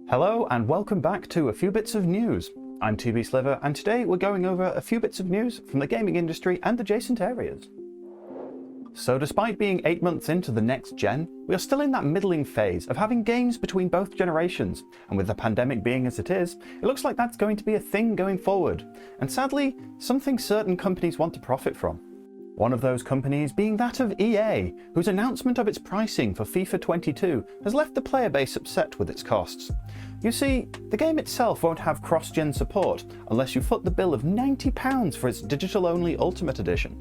Hello and welcome back to A Few Bits of News. I'm TB Sliver and today we're going over a few bits of news from the gaming industry and adjacent areas. So despite being 8 months into the next gen, we are still in that middling phase of having games between both generations, and with the pandemic being as it is, it looks like that's going to be a thing going forward, and sadly, something certain companies want to profit from. One of those companies being that of EA, whose announcement of its pricing for FIFA 22 has left the player base upset with its costs. You see, the game itself won't have cross-gen support unless you foot the bill of £90 for its digital-only Ultimate Edition.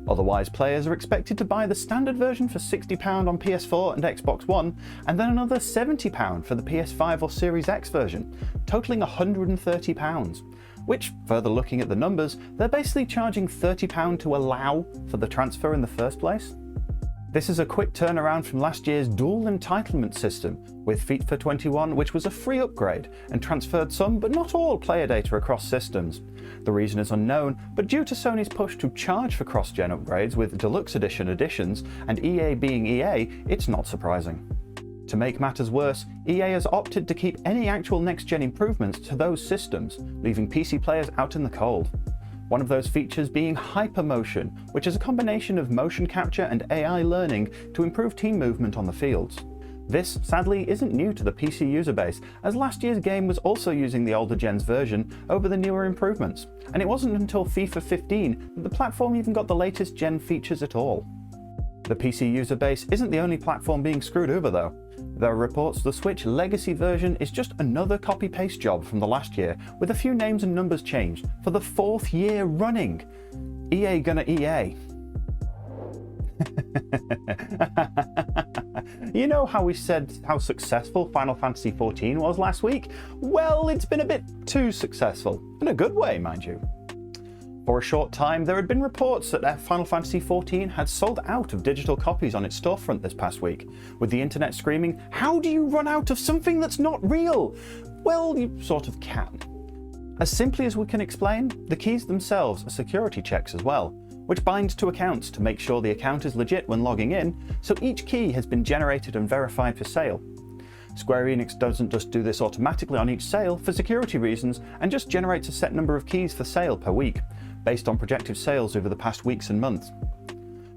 Otherwise, players are expected to buy the standard version for £60 on PS4 and Xbox One, and then another £70 for the PS5 or Series X version, totaling £130. Which, further looking at the numbers, they're basically charging £30 to allow for the transfer in the first place. This is a quick turnaround from last year's dual entitlement system, with FIFA 21, which was a free upgrade and transferred some but not all player data across systems. The reason is unknown, but due to Sony's push to charge for cross-gen upgrades with Deluxe Edition editions, and EA being EA, it's not surprising. To make matters worse, EA has opted to keep any actual next-gen improvements to those systems, leaving PC players out in the cold. One of those features being Hypermotion, which is a combination of motion capture and AI learning to improve team movement on the fields. This, sadly, isn't new to the PC user base, as last year's game was also using the older gen's version over the newer improvements, and it wasn't until FIFA 15 that the platform even got the latest gen features at all. The PC user base isn't the only platform being screwed over though. There are reports the Switch Legacy version is just another copy-paste job from the last year, with a few names and numbers changed for the 4th year running. EA gonna EA. You know how we said how successful Final Fantasy XIV was last week? Well, it's been a bit too successful. In a good way, mind you. For a short time, there had been reports that Final Fantasy XIV had sold out of digital copies on its storefront this past week, with the internet screaming, "How do you run out of something that's not real?" Well, you sort of can. As simply as we can explain, the keys themselves are security checks as well, which bind to accounts to make sure the account is legit when logging in, so each key has been generated and verified for sale. Square Enix doesn't just do this automatically on each sale for security reasons and just generates a set number of keys for sale per week, based on projected sales over the past weeks and months.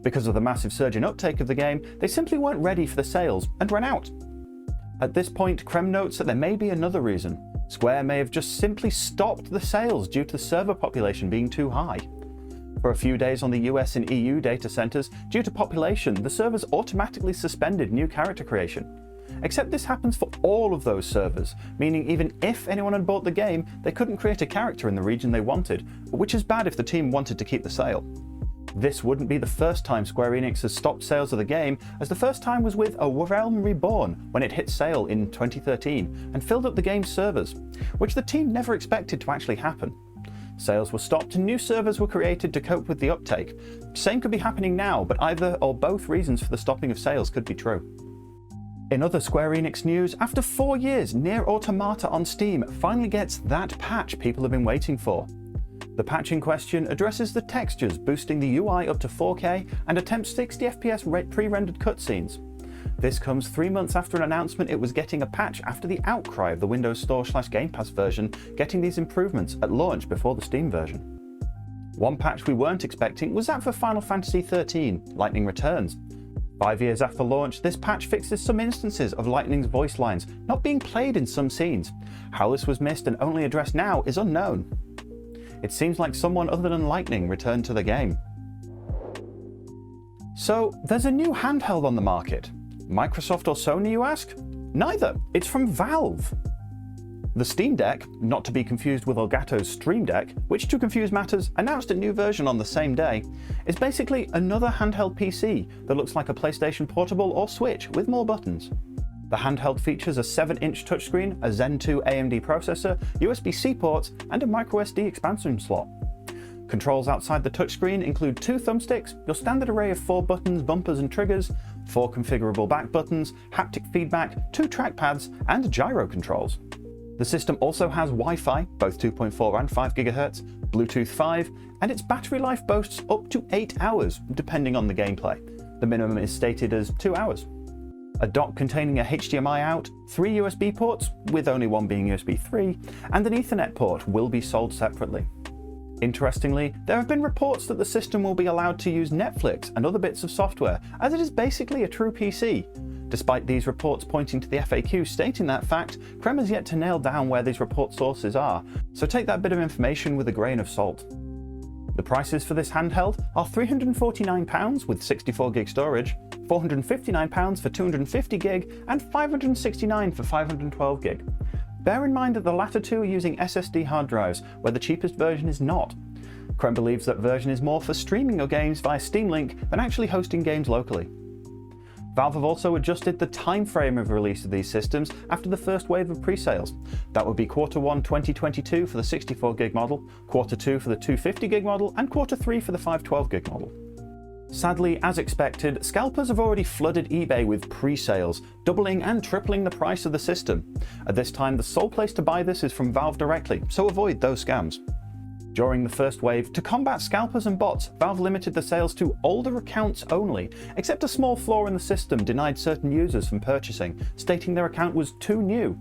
Because of the massive surge in uptake of the game, they simply weren't ready for the sales and ran out. At this point, Krem notes that there may be another reason. Square may have just simply stopped the sales due to the server population being too high. For a few days on the US and EU data centers, due to population, the servers automatically suspended new character creation. Except this happens for all of those servers, meaning even if anyone had bought the game, they couldn't create a character in the region they wanted, which is bad if the team wanted to keep the sale. This wouldn't be the first time Square Enix has stopped sales of the game, as the first time was with A Realm Reborn when it hit sale in 2013 and filled up the game's servers, which the team never expected to actually happen. Sales were stopped and new servers were created to cope with the uptake. Same could be happening now, but either or both reasons for the stopping of sales could be true. In other Square Enix news, after 4 years, Nier Automata on Steam finally gets that patch people have been waiting for. The patch in question addresses the textures, boosting the UI up to 4K and attempts 60 FPS pre-rendered cutscenes. This comes 3 months after an announcement it was getting a patch after the outcry of the Windows Store/Game Pass version getting these improvements at launch before the Steam version. One patch we weren't expecting was that for Final Fantasy XIII, Lightning Returns. 5 years after launch, this patch fixes some instances of Lightning's voice lines not being played in some scenes. How this was missed and only addressed now is unknown. It seems like someone other than Lightning returned to the game. So, there's a new handheld on the market. Microsoft or Sony, you ask? Neither. It's from Valve. The Steam Deck, not to be confused with Elgato's Stream Deck, which to confuse matters announced a new version on the same day, is basically another handheld PC that looks like a PlayStation Portable or Switch with more buttons. The handheld features a 7-inch touchscreen, a Zen 2 AMD processor, USB-C ports, and a microSD expansion slot. Controls outside the touchscreen include 2 thumbsticks, your standard array of 4 buttons, bumpers and triggers, 4 configurable back buttons, haptic feedback, 2 trackpads, and gyro controls. The system also has Wi-Fi, both 2.4 and 5 GHz, Bluetooth 5, and its battery life boasts up to 8 hours, depending on the gameplay. The minimum is stated as 2 hours. a dock containing a HDMI out, 3 USB ports, with only one being USB 3, and an Ethernet port will be sold separately. Interestingly, there have been reports that the system will be allowed to use Netflix and other bits of software, as it is basically a true PC. Despite these reports pointing to the FAQ stating that fact, Creme has yet to nail down where these report sources are, so take that bit of information with a grain of salt. The prices for this handheld are £349 with 64GB storage, £459 for 250GB, and £569 for 512GB. Bear in mind that the latter two are using SSD hard drives, where the cheapest version is not. Creme believes that version is more for streaming your games via Steam Link than actually hosting games locally. Valve have also adjusted the time frame of release of these systems after the first wave of pre-sales. That would be Q1 2022 for the 64GB model, Q2 for the 250GB model, and Q3 for the 512GB model. Sadly, as expected, scalpers have already flooded eBay with pre-sales, doubling and tripling the price of the system. At this time, the sole place to buy this is from Valve directly, so avoid those scams. During the first wave, to combat scalpers and bots, Valve limited the sales to older accounts only, except a small flaw in the system denied certain users from purchasing, stating their account was too new.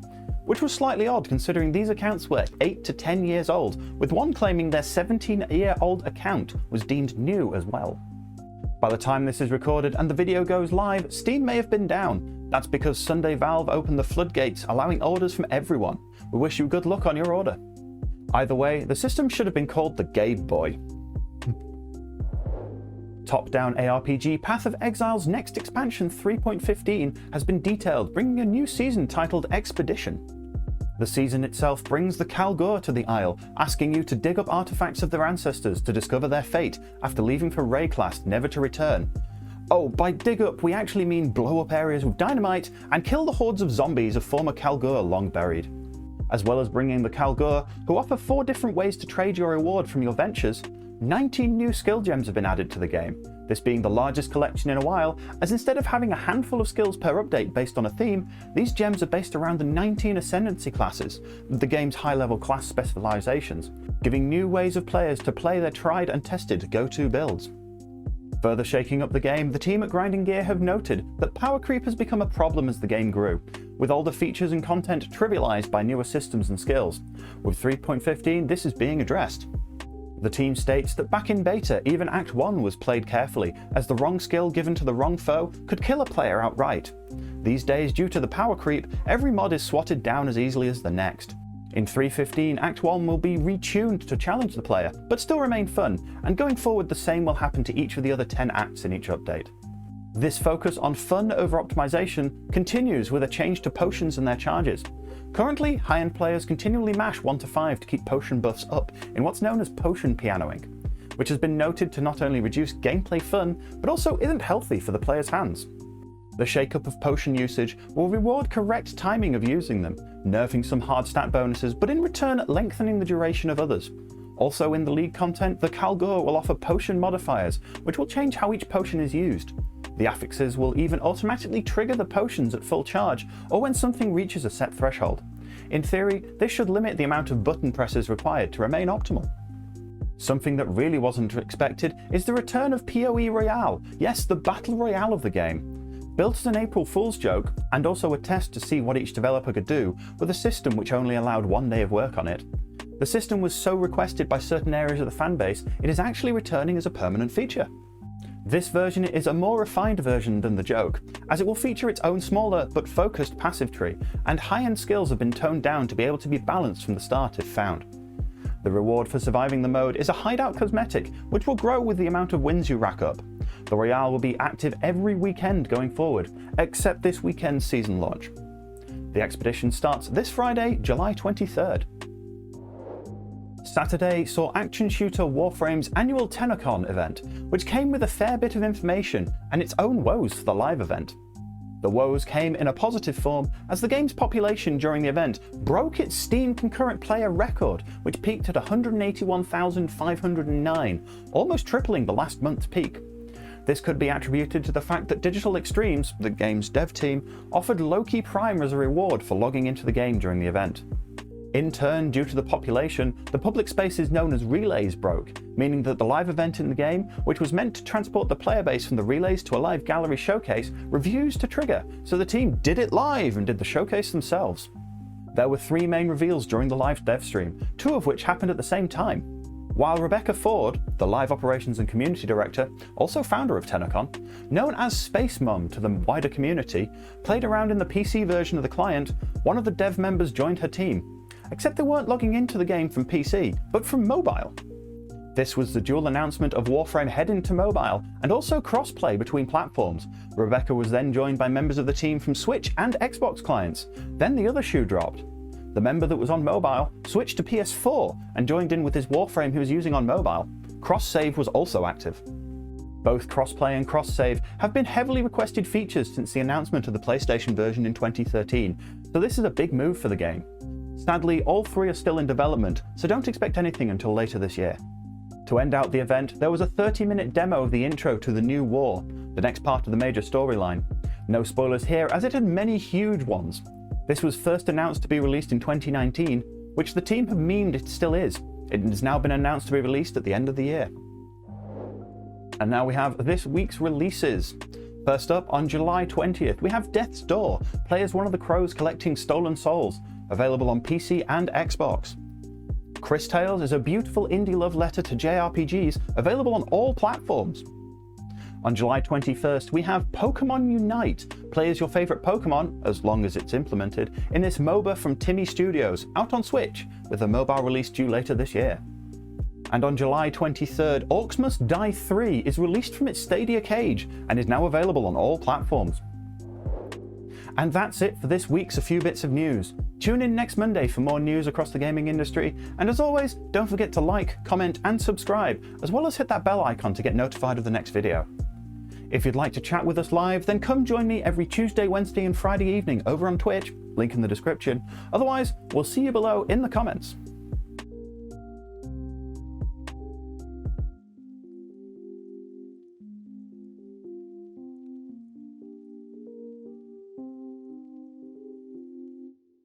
Which was slightly odd considering these accounts were 8 to 10 years old, with one claiming their 17-year-old account was deemed new as well. By the time this is recorded and the video goes live, Steam may have been down. That's because Sunday Valve opened the floodgates, allowing orders from everyone. We wish you good luck on your order. Either way, the system should have been called the Game Boy. Top-down ARPG Path of Exile's next expansion 3.15 has been detailed, bringing a new season titled Expedition. The season itself brings the Kalgur to the Isle, asking you to dig up artifacts of their ancestors to discover their fate after leaving for Rayclast, never to return. Oh, by dig up we actually mean blow up areas with dynamite and kill the hordes of zombies of former Kalgur long buried. As well as bringing the Kalgur, who offer 4 different ways to trade your reward from your ventures, 19 new skill gems have been added to the game, this being the largest collection in a while, as instead of having a handful of skills per update based on a theme, these gems are based around the 19 ascendancy classes, the game's high-level class specializations, giving new ways of players to play their tried and tested go-to builds. Further shaking up the game, the team at Grinding Gear have noted that power creep has become a problem as the game grew, with older features and content trivialized by newer systems and skills. With 3.15, this is being addressed. The team states that back in beta, even Act 1 was played carefully, as the wrong skill given to the wrong foe could kill a player outright. These days, due to the power creep, every mod is swatted down as easily as the next. In 3.15, Act 1 will be retuned to challenge the player, but still remain fun, and going forward the same will happen to each of the other 10 acts in each update. This focus on fun over optimization continues with a change to potions and their charges. Currently, high-end players continually mash 1 to 5 to keep potion buffs up in what's known as potion pianoing, which has been noted to not only reduce gameplay fun, but also isn't healthy for the player's hands. The shake-up of potion usage will reward correct timing of using them, nerfing some hard stat bonuses, but in return lengthening the duration of others. Also in the League content, the Kalgur will offer potion modifiers, which will change how each potion is used. The affixes will even automatically trigger the potions at full charge, or when something reaches a set threshold. In theory, this should limit the amount of button presses required to remain optimal. Something that really wasn't expected is the return of PoE Royale, yes, the Battle Royale of the game. Built as an April Fool's joke, and also a test to see what each developer could do with a system which only allowed 1 day of work on it, the system was so requested by certain areas of the fanbase, it is actually returning as a permanent feature. This version is a more refined version than the joke, as it will feature its own smaller but focused passive tree, and high-end skills have been toned down to be able to be balanced from the start if found. The reward for surviving the mode is a hideout cosmetic, which will grow with the amount of wins you rack up. The Royale will be active every weekend going forward, except this weekend's season launch. The expedition starts this Friday, July 23rd. Saturday saw action shooter Warframe's annual TennoCon event, which came with a fair bit of information and its own woes for the live event. The woes came in a positive form, as the game's population during the event broke its Steam concurrent player record, which peaked at 181,509, almost tripling the last month's peak. This could be attributed to the fact that Digital Extremes, the game's dev team, offered Loki Prime as a reward for logging into the game during the event. In turn, due to the population, the public spaces known as relays broke, meaning that the live event in the game, which was meant to transport the player base from the relays to a live gallery showcase, refused to trigger, so the team did it live and did the showcase themselves. There were 3 main reveals during the live dev stream, 2 of which happened at the same time. While Rebecca Ford, the live operations and community director, also founder of TennoCon, known as Space Mum to the wider community, played around in the PC version of the client, one of the dev members joined her team. Except they weren't logging into the game from PC, but from mobile. This was the dual announcement of Warframe heading to mobile, and also crossplay between platforms. Rebecca was then joined by members of the team from Switch and Xbox clients. Then the other shoe dropped. The member that was on mobile switched to PS4 and joined in with his Warframe he was using on mobile. Cross-save was also active. Both crossplay and cross-save have been heavily requested features since the announcement of the PlayStation version in 2013, so this is a big move for the game. Sadly, all 3 are still in development, so don't expect anything until later this year. To end out the event, there was a 30-minute demo of the intro to the new war, the next part of the major storyline. No spoilers here, as it had many huge ones. This was first announced to be released in 2019, which the team have memed it still is. It has now been announced to be released at the end of the year. And now we have this week's releases. First up, on July 20th, we have Death's Door, play as one of the crows collecting stolen souls, available on PC and Xbox. Chris Tales is a beautiful indie love letter to JRPGs, available on all platforms. On July 21st, we have Pokemon Unite, play as your favourite Pokemon, as long as it's implemented, in this MOBA from Timmy Studios, out on Switch, with a mobile release due later this year. And on July 23rd, Orcs Must Die 3 is released from its Stadia cage, and is now available on all platforms. And that's it for this week's A Few Bits of News. Tune in next Monday for more news across the gaming industry, and as always, don't forget to like, comment and subscribe, as well as hit that bell icon to get notified of the next video. If you'd like to chat with us live, then come join me every Tuesday, Wednesday and Friday evening over on Twitch, link in the description. Otherwise, we'll see you below in the comments.